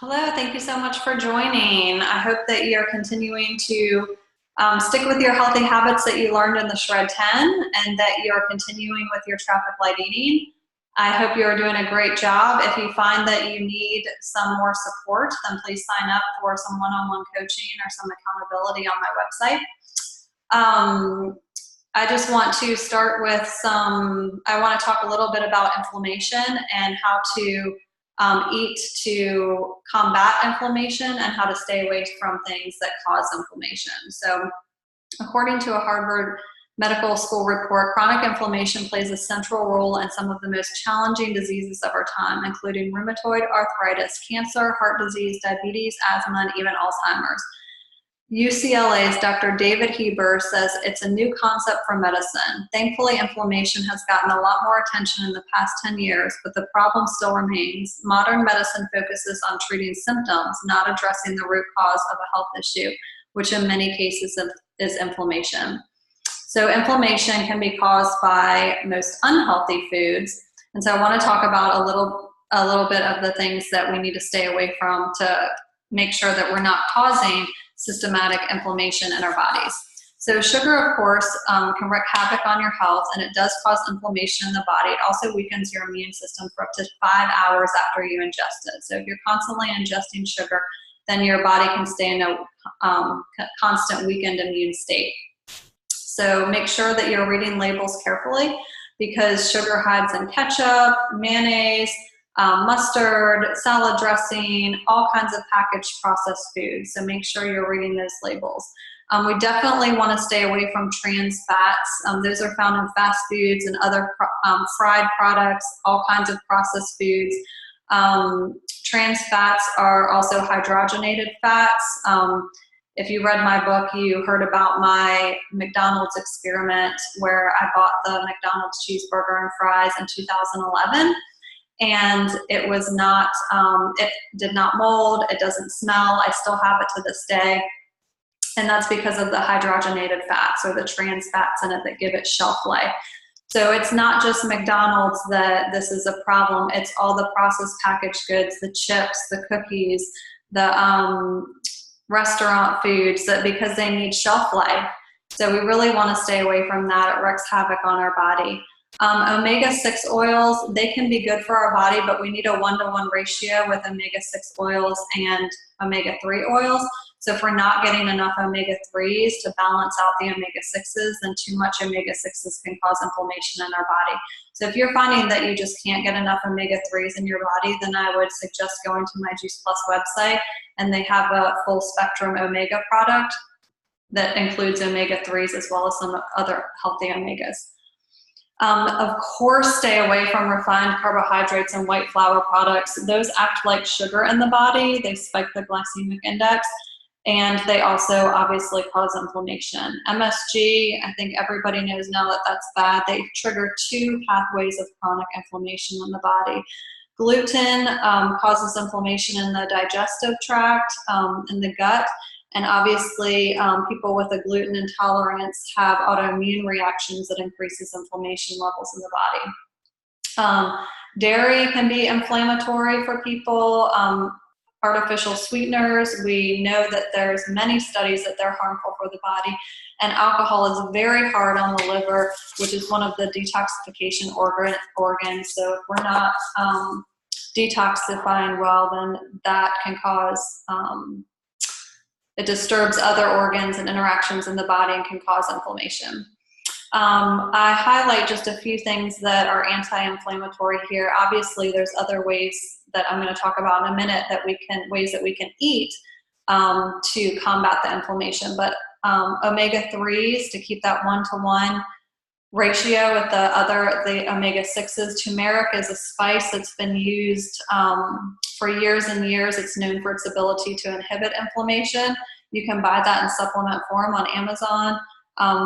Hello, thank you so much for joining. I hope that you're continuing to stick with your healthy habits that you learned in the Shred 10 and that you're continuing with your traffic light eating. I hope you're doing a great job. If you find that you need some more support, then please sign up for some one-on-one coaching or some accountability on my website. I just want to start with I want to talk a little bit about inflammation and how to eat to combat inflammation and how to stay away from things that cause inflammation. So according to a Harvard Medical School report, chronic inflammation plays a central role in some of the most challenging diseases of our time, including rheumatoid arthritis, cancer, heart disease, diabetes, asthma, and even Alzheimer's. UCLA's Dr. David Heber says it's a new concept for medicine. Thankfully, inflammation has gotten a lot more attention in the past 10 years, but the problem still remains. Modern medicine focuses on treating symptoms, not addressing the root cause of a health issue, which in many cases is inflammation. So inflammation can be caused by most unhealthy foods. And so I want to talk about a little bit of the things that we need to stay away from to make sure that we're not causing systematic inflammation in our bodies. So sugar, of course, can wreak havoc on your health, and it does cause inflammation in the body. It also weakens your immune system for up to 5 hours after you ingest it. So if you're constantly ingesting sugar, then your body can stay in a constant weakened immune state. So make sure that you're reading labels carefully because sugar hides in ketchup, mayonnaise, mustard, salad dressing, all kinds of packaged processed foods. So make sure you're reading those labels. We definitely want to stay away from trans fats. Those are found in fast foods and other fried products, all kinds of processed foods. Trans fats are also hydrogenated fats. If you read my book, you heard about my McDonald's experiment where I bought the McDonald's cheeseburger and fries in 2011. And it was not, it did not mold, it doesn't smell, I still have it to this day. And that's because of the hydrogenated fats or the trans fats in it that give it shelf life. So it's not just McDonald's that this is a problem, it's all the processed packaged goods, the chips, the cookies, the restaurant foods, that because they need shelf life. So we really want to stay away from that. It wreaks havoc on our body. Omega-6 oils, they can be good for our body, but we need a 1-to-1 ratio with omega-6 oils and omega-3 oils. So if we're not getting enough omega-3s to balance out the omega-6s, then too much omega-6s can cause inflammation in our body. So if you're finding that you just can't get enough omega-3s in your body, then I would suggest going to my Juice Plus website, and they have a full spectrum omega product that includes omega-3s as well as some other healthy omegas. Of course, stay away from refined carbohydrates and white flour products. Those act like sugar in the body. They spike the glycemic index, and they also obviously cause inflammation. MSG, I think everybody knows now that that's bad. They trigger 2 pathways of chronic inflammation in the body. Gluten causes inflammation in the digestive tract, in the gut. And obviously, people with a gluten intolerance have autoimmune reactions that increases inflammation levels in the body. Dairy can be inflammatory for people. Artificial sweeteners, we know that there's many studies that they're harmful for the body. And alcohol is very hard on the liver, which is one of the detoxification organs. So if we're not detoxifying well, then that can cause it disturbs other organs and interactions in the body and can cause inflammation. I highlight just a few things that are anti-inflammatory here. Obviously, there's other ways that I'm going to talk about in a minute ways that we can eat to combat the inflammation. But omega-3s, to keep that 1-to-1 ratio with the omega-6s. Turmeric is a spice that's been used for years and years. It's known for its ability to inhibit inflammation. You can buy that in supplement form on Amazon.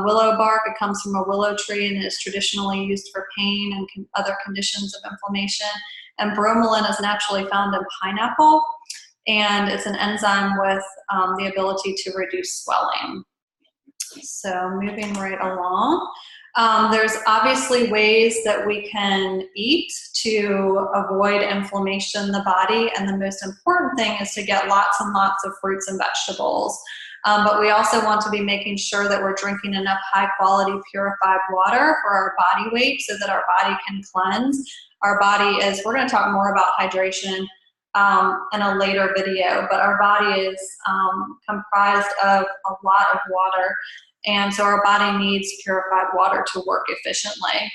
Willow bark, it comes from a willow tree and is traditionally used for pain and other conditions of inflammation. And bromelain is naturally found in pineapple, and it's an enzyme with the ability to reduce swelling. So moving right along. There's obviously ways that we can eat to avoid inflammation in the body, and the most important thing is to get lots and lots of fruits and vegetables. But we also want to be making sure that we're drinking enough high quality purified water for our body weight so that our body can cleanse. Our body is, we're going to talk more about hydration in a later video, but our body is comprised of a lot of water, and so our body needs purified water to work efficiently.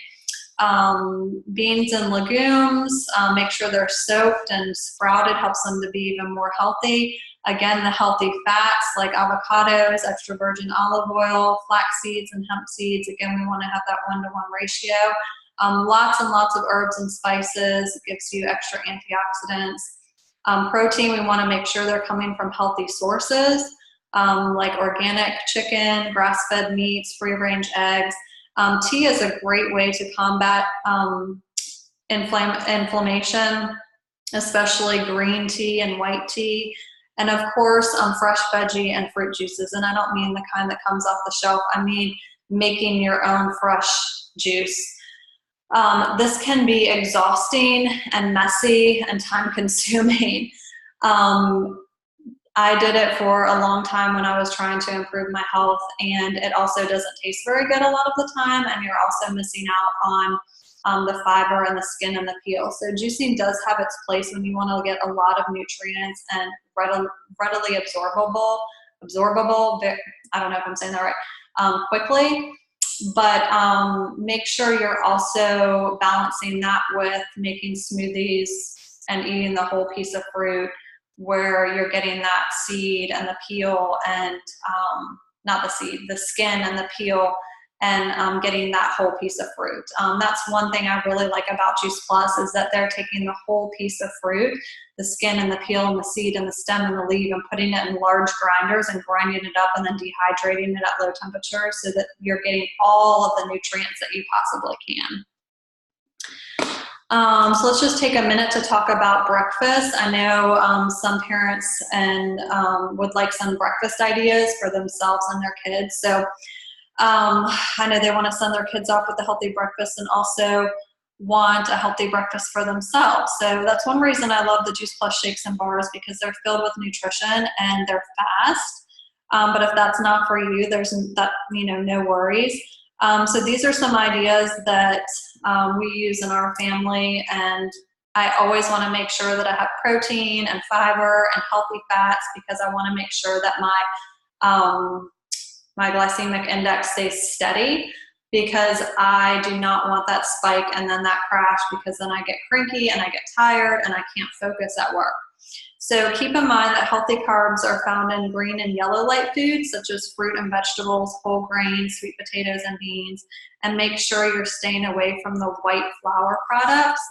Beans and legumes, make sure they're soaked and sprouted, helps them to be even more healthy. Again, the healthy fats like avocados, extra virgin olive oil, flax seeds, and hemp seeds. Again, we want to have that 1-to-1 ratio. Lots and lots of herbs and spices. It gives you extra antioxidants. Protein, we want to make sure they're coming from healthy sources, like organic chicken, grass-fed meats, free-range eggs. Tea is a great way to combat inflammation, especially green tea and white tea. And of course, fresh veggie and fruit juices. And I don't mean the kind that comes off the shelf. I mean making your own fresh juice. This can be exhausting and messy and time consuming. I did it for a long time when I was trying to improve my health, and it also doesn't taste very good a lot of the time, and you're also missing out on the fiber and the skin and the peel. So juicing does have its place when you want to get a lot of nutrients and readily absorbable, I don't know if I'm saying that right, quickly. But make sure you're also balancing that with making smoothies and eating the whole piece of fruit, where you're getting that seed and the peel and not the seed, the skin and the peel, and getting that whole piece of fruit. That's one thing I really like about Juice Plus, is that they're taking the whole piece of fruit, the skin and the peel and the seed and the stem and the leaf, and putting it in large grinders and grinding it up and then dehydrating it at low temperature so that you're getting all of the nutrients that you possibly can. So let's just take a minute to talk about breakfast. I know some parents would like some breakfast ideas for themselves and their kids. So I know they want to send their kids off with a healthy breakfast and also want a healthy breakfast for themselves. So that's one reason I love the Juice Plus shakes and bars, because they're filled with nutrition and they're fast. But if that's not for you, there's no worries. So these are some ideas that we use in our family, and I always want to make sure that I have protein and fiber and healthy fats, because I want to make sure that my glycemic index stays steady, because I do not want that spike and then that crash, because then I get cranky and I get tired and I can't focus at work. So keep in mind that healthy carbs are found in green and yellow light foods, such as fruit and vegetables, whole grains, sweet potatoes, and beans. And make sure you're staying away from the white flour products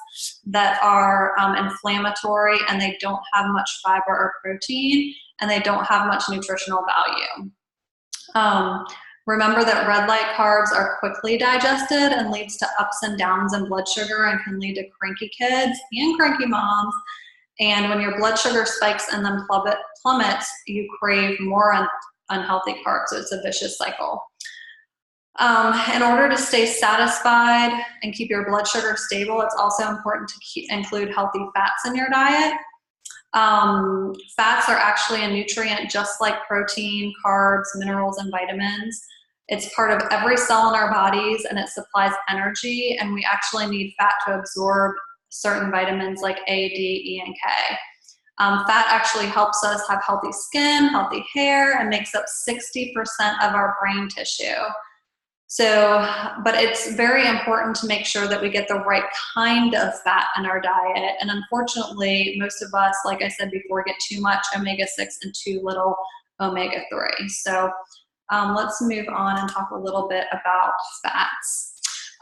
that are inflammatory, and they don't have much fiber or protein, and they don't have much nutritional value. Remember that red light carbs are quickly digested and leads to ups and downs in blood sugar, and can lead to cranky kids and cranky moms. And when your blood sugar spikes and then plummets, you crave more unhealthy carbs. So it's a vicious cycle. In order to stay satisfied and keep your blood sugar stable, it's also important to include healthy fats in your diet. Fats are actually a nutrient just like protein, carbs, minerals, and vitamins. It's part of every cell in our bodies, and it supplies energy, and we actually need fat to absorb certain vitamins like A, D, E, and K. Fat actually helps us have healthy skin, healthy hair, and makes up 60% of our brain tissue. So, but it's very important to make sure that we get the right kind of fat in our diet. And unfortunately, most of us, like I said before, get too much omega-6 and too little omega-3. So let's move on and talk a little bit about fats.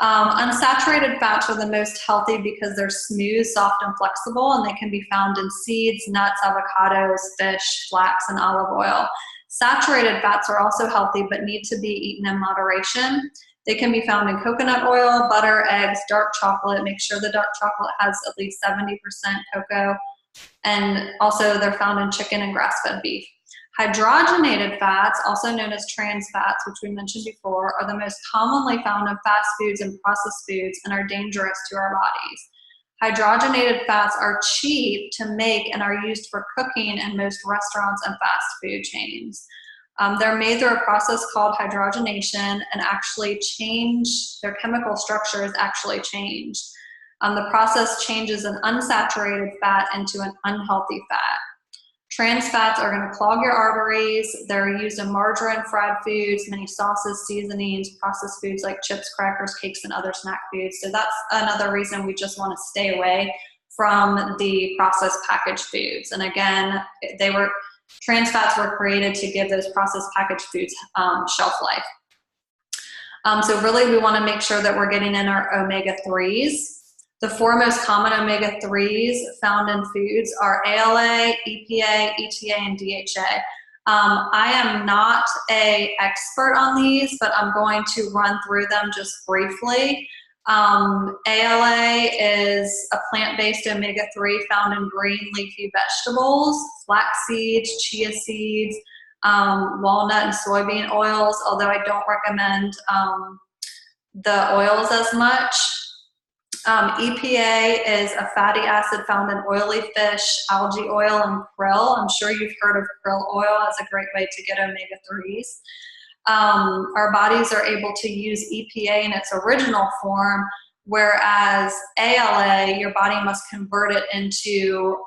Unsaturated fats are the most healthy because they're smooth, soft, and flexible, and they can be found in seeds, nuts, avocados, fish, flax, and olive oil. Saturated fats are also healthy but need to be eaten in moderation. They can be found in coconut oil, butter, eggs, dark chocolate. Make sure the dark chocolate has at least 70% cocoa. And also they're found in chicken and grass-fed beef. Hydrogenated fats, also known as trans fats, which we mentioned before, are the most commonly found in fast foods and processed foods and are dangerous to our bodies. Hydrogenated fats are cheap to make and are used for cooking in most restaurants and fast food chains. They're made through a process called hydrogenation and actually their chemical structure is actually changed. The process changes an unsaturated fat into an unhealthy fat. Trans fats are going to clog your arteries. They're used in margarine, fried foods, many sauces, seasonings, processed foods like chips, crackers, cakes, and other snack foods. So that's another reason we just want to stay away from the processed packaged foods. And again, trans fats were created to give those processed packaged foods shelf life. So really we want to make sure that we're getting in our omega-3s. The 4 most common omega-3s found in foods are ALA, EPA, ETA, and DHA. I am not an expert on these, but I'm going to run through them just briefly. ALA is a plant-based omega-3 found in green leafy vegetables, flax seeds, chia seeds, walnut and soybean oils, although I don't recommend the oils as much. EPA is a fatty acid found in oily fish, algae oil, and krill. I'm sure you've heard of krill oil as a great way to get omega-3s. Our bodies are able to use EPA in its original form, whereas ALA, your body must convert it into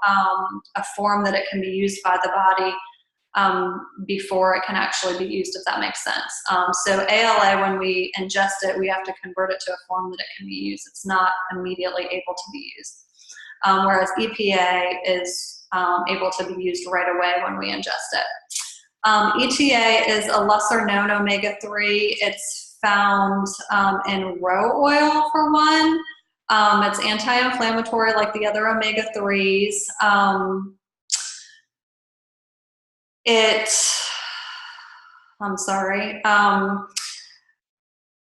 a form that it can be used by the body before it can actually be used, if that makes sense. So ALA, when we ingest it, we have to convert it to a form that it can be used. It's not immediately able to be used. Whereas EPA is able to be used right away when we ingest it. ETA is a lesser known omega-3. It's found in roe oil for one. It's anti-inflammatory like the other omega-3s.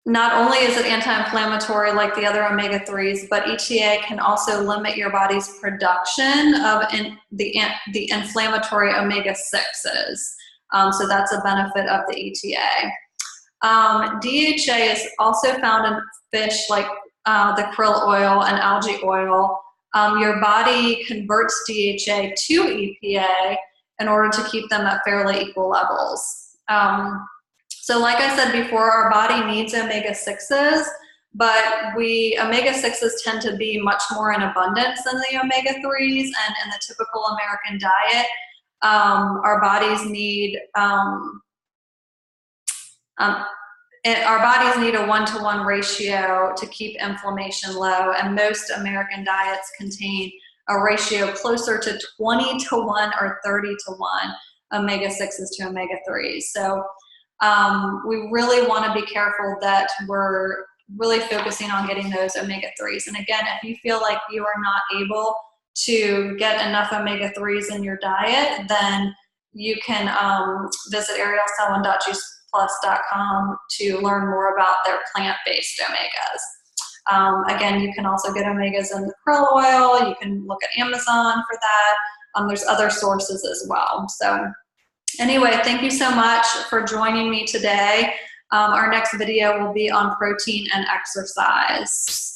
Not only is it anti-inflammatory like the other omega-3s, but ETA can also limit your body's production of the inflammatory omega-6s. So that's a benefit of the ETA. DHA is also found in fish like the krill oil and algae oil. Your body converts DHA to EPA in order to keep them at fairly equal levels. So like I said before, our body needs omega-6s, but omega-6s tend to be much more in abundance than the omega-3s, and in the typical American diet, our bodies need a 1-to-1 ratio to keep inflammation low, and most American diets contain a ratio closer to 20-to-1 or 30-to-1 omega-6s to omega-3s. So we really want to be careful that we're really focusing on getting those omega-3s. And again, if you feel like you are not able to get enough omega-3s in your diet, then you can visit arielselwyn.juiceplus.com to learn more about their plant-based omegas. Again, you can also get omegas in the krill oil. You can look at Amazon for that. There's other sources as well. So anyway, thank you so much for joining me today. Our next video will be on protein and exercise.